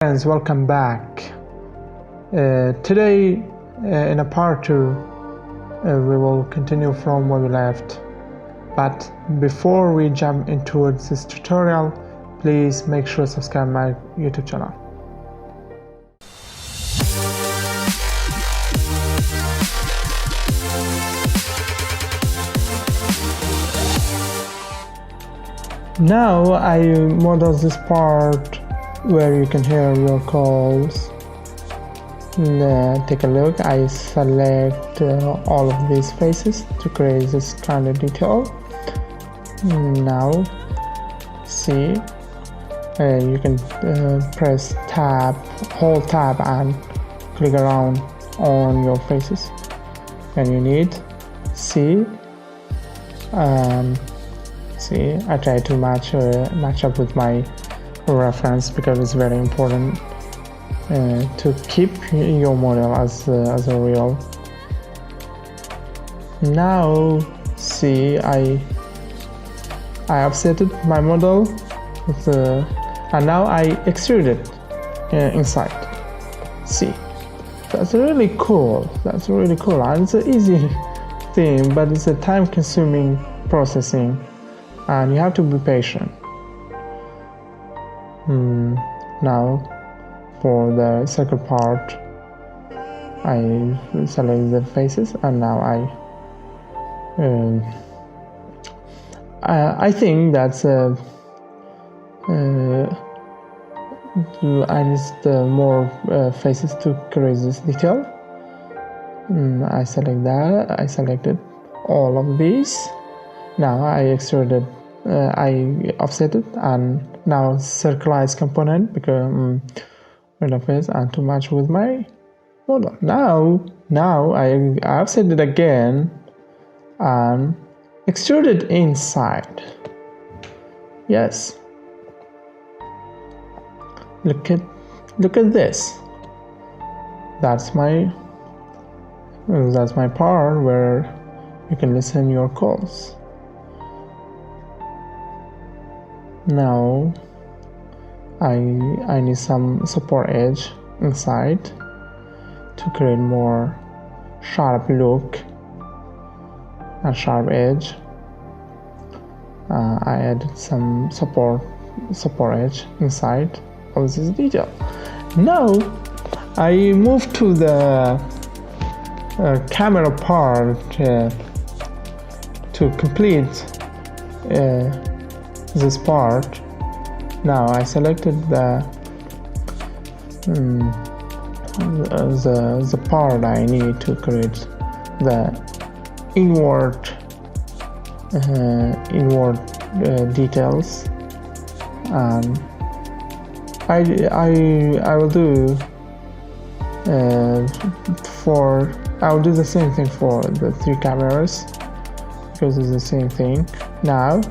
Friends, welcome back. Today in a part 2 we will continue from where we left, but before we jump into this tutorial, please make sure to subscribe my YouTube channel. Now I model this part where you can hear your calls. Take a look. I select all of these faces to create this kind of detail. Now see, you can press tab, hold tab and click around on your faces, and you need see. See, I try to match up with my reference because it's very important to keep your model as a real. Now see, I offsetted my model with and now I extruded inside. See, that's really cool. And it's an easy thing, but it's a time-consuming processing, and you have to be patient. Now for the circle part, I select the faces, and now I think that's I need more faces to create this detail. I select that. I selected all of these. Now I extruded, I offset it, and now circleize component because with a face and to match with my model. Now I offset it again and extrude it inside. Yes. Look at this. That's my part where you can listen your calls. Now I need some support edge inside to create more sharp look and sharp edge. I added some support edge inside of this detail. Now I move to the camera part to complete this part. Now I selected the part I need to create the inward details, and I will do I'll do the same thing for the 3 cameras because it's the same thing. Now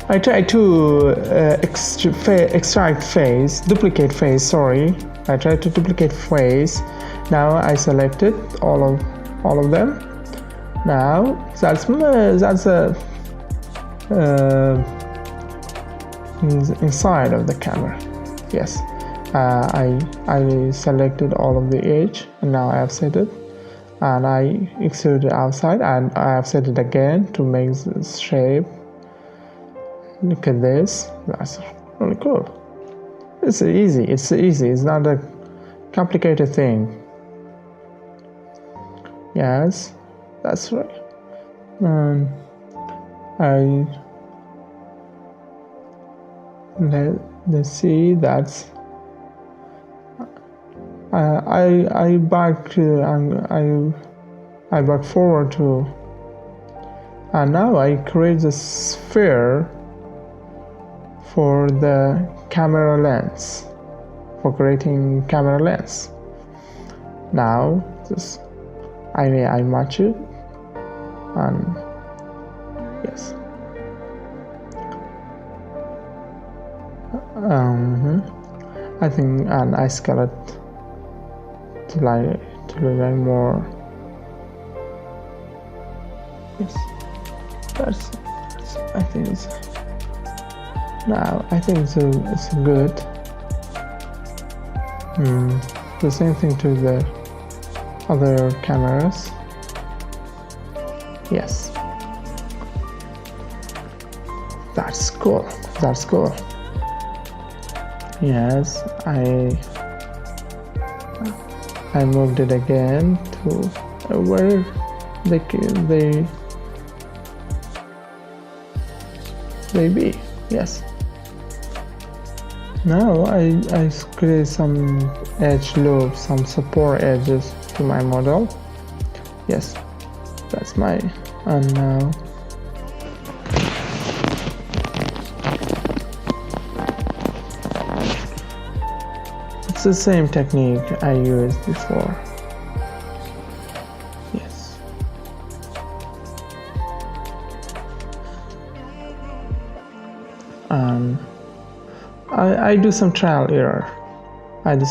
I try to extract face, duplicate face, sorry. I try to duplicate face. Now I selected all of them. Now that's inside of the camera. Yes. I selected all of the edge, and now I offset it, and I extruded outside, and I offset it again to make this shape. Look at this. That's really cool. It's easy. It's not a complicated thing. Yes, that's right. Let's see. That's I back forward to, and now I create the sphere for the camera lens, for creating camera lens. Now this I match it, and yes. I think, and I scale it to like more. Yes, that's I think it's Now I think it's good. The same thing to the other cameras. Yes, that's cool. That's cool. Yes, I moved it again to where they be. Yes. Now I create some edge loops, some support edges to my model. Yes, that's my, and now it's the same technique I used before. Yes. I do some trial error. And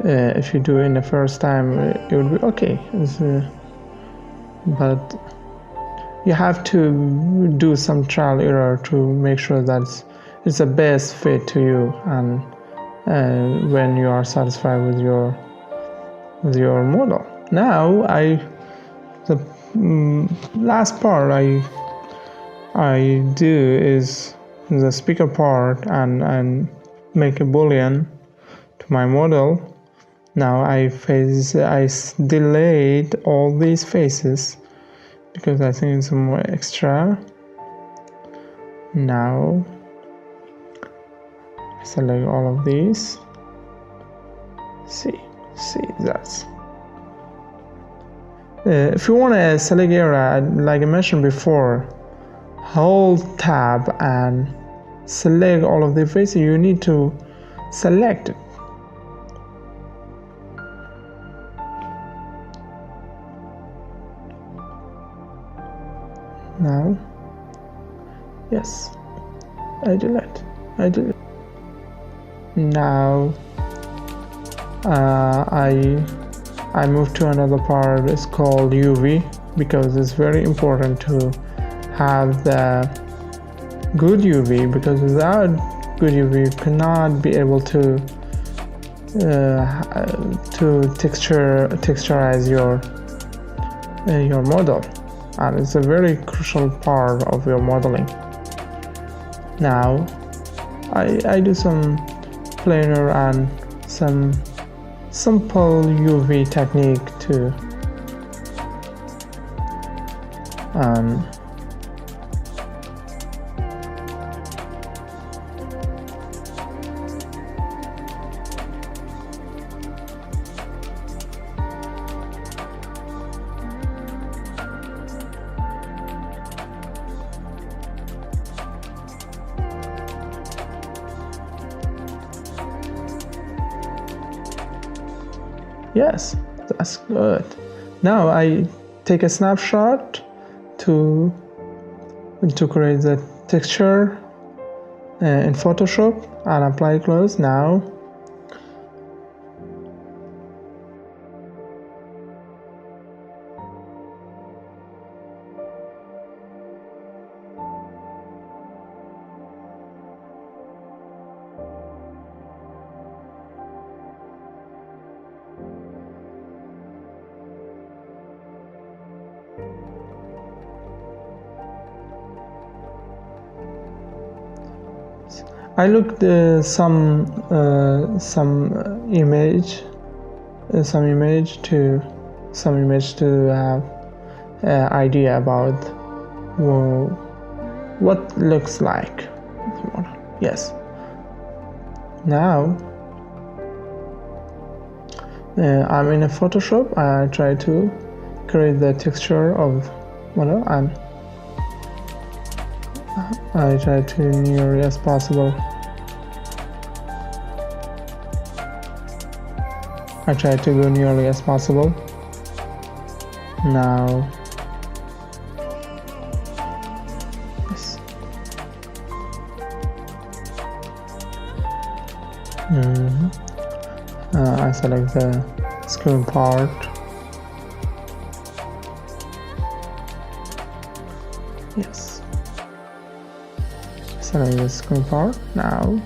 if you do it in the first time, it would be okay. But you have to do some trial error to make sure that it's the best fit to you, and when you are satisfied with your model. Now the last part I do is the speaker part, and make a boolean to my model. Now I delayed all these faces because I think it's more extra. Now I select all of these. See that's. If you want to select area, like I mentioned before, hold tab and select all of the faces. You need to select it. Now, yes, I delete. Now I move to another part. It's called UV, because it's very important to have the good UV, because without good UV you cannot be able to texturize your model, and it's a very crucial part of your modeling. Now I do some planar and some simple UV technique too. Yes, that's good. Now I take a snapshot to create the texture in Photoshop and apply close. Now I looked some image to have idea about what looks like. Yes. Now I'm in a Photoshop. I try to create the texture of model, and I try to nearly as possible. I try to go nearly as possible. Now, yes. I select the screen part. Yes. Select the screen part. Now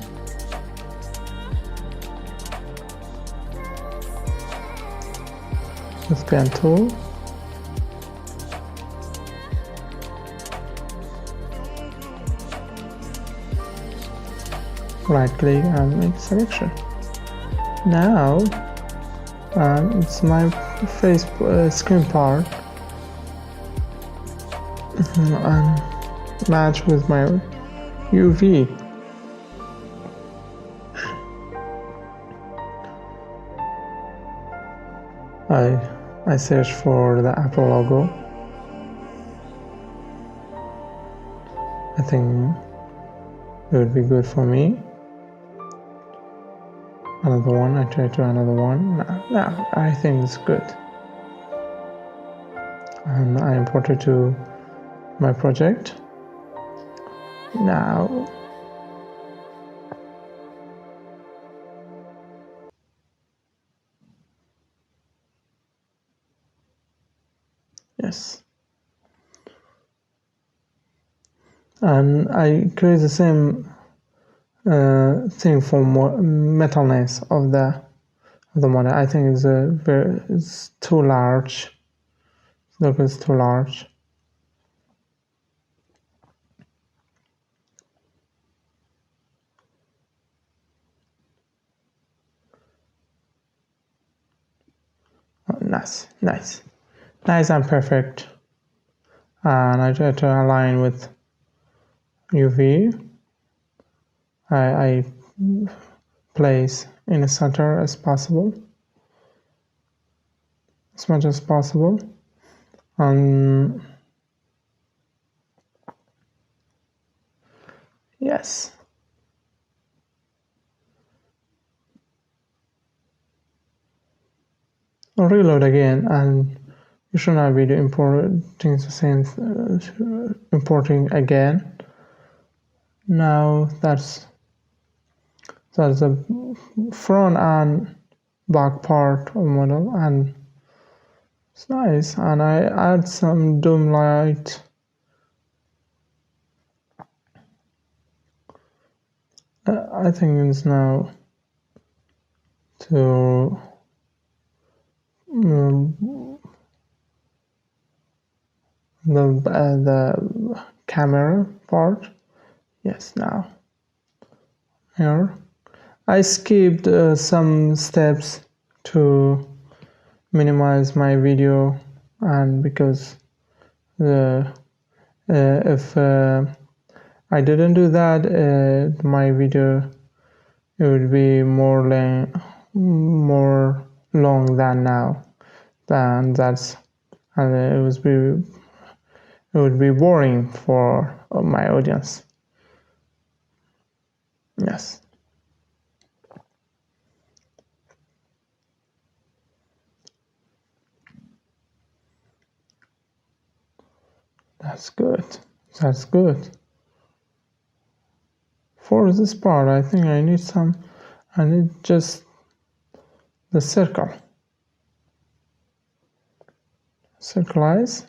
with pen tool. Right click and make selection. Now it's my face screen part and match with my UV. I search for the Apple logo. I think it would be good for me. Another one, I try to another one. No, I think it's good. And I import it to my project. Now, yes. And I create the same thing for metalness of the model. I think it's too large. Look, it's too large. Oh, nice and perfect. And I try to align with UV. I place in the center as possible, as much as possible. Yes. Reload again, and you should not be importing the same importing again. Now that's the front and back part of the model, and it's nice. And I add some dome light. I think it's now to the camera part. Yes, now here I skipped some steps to minimize my video, and because if I didn't do that, my video it would be more long than now. And it would be boring for my audience. Yes. That's good. For this part, I think I need just the circleize.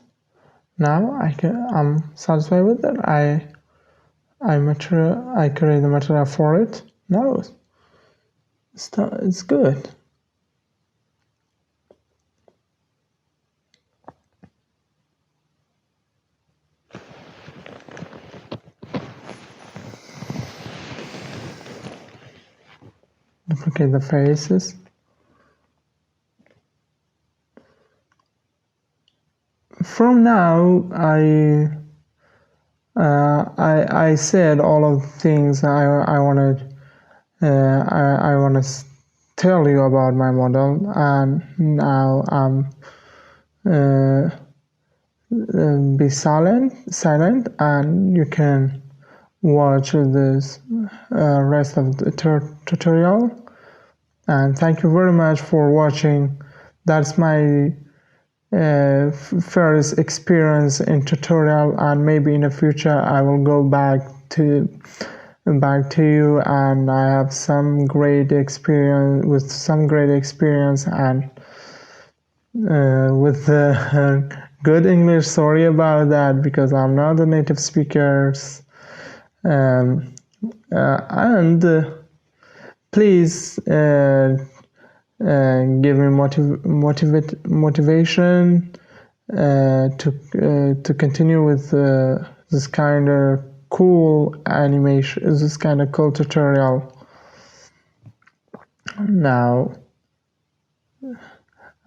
Now I'm satisfied with it. I create the material for it. Now it's good. Duplicate the faces. From now, I said all of the things I wanted. I want to tell you about my model, and now I'm be silent, and you can watch this rest of the tutorial. And thank you very much for watching. That's my first experience in tutorial, and maybe in the future I will go back to you, and I have some great experience and with good English. Sorry about that, because I'm not a native speaker. And please give me motivation to continue with this kind of cool animation, this kind of cool tutorial. Now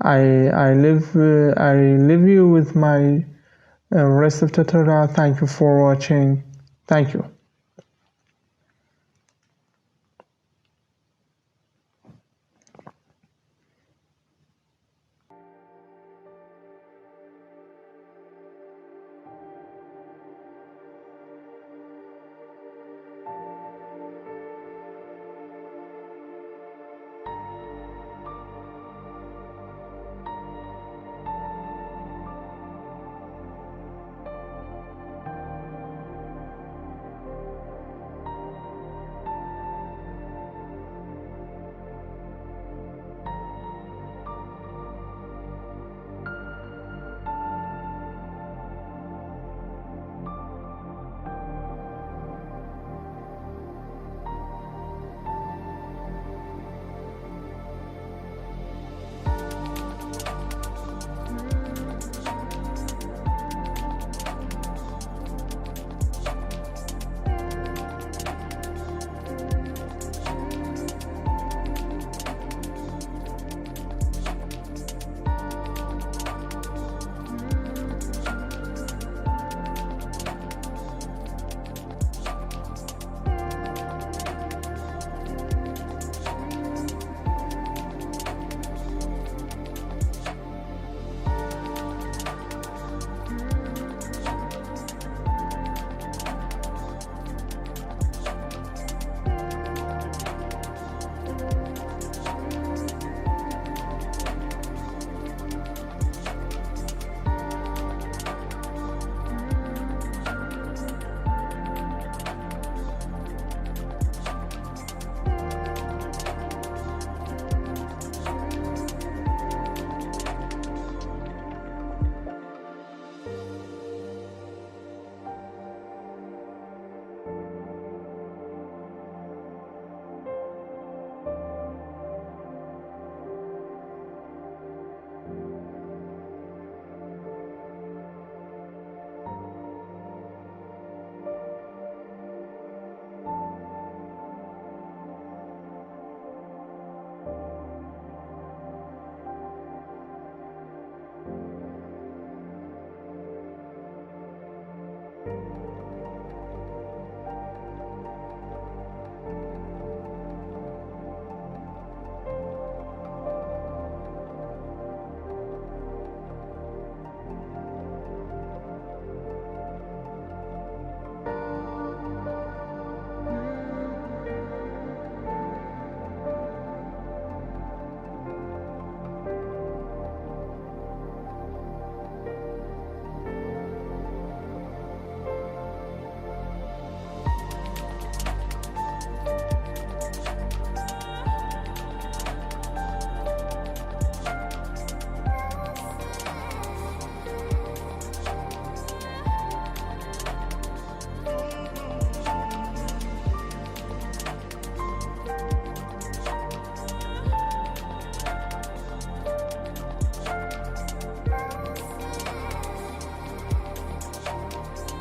I leave you with my rest of tutorial. Thank you for watching. Thank you.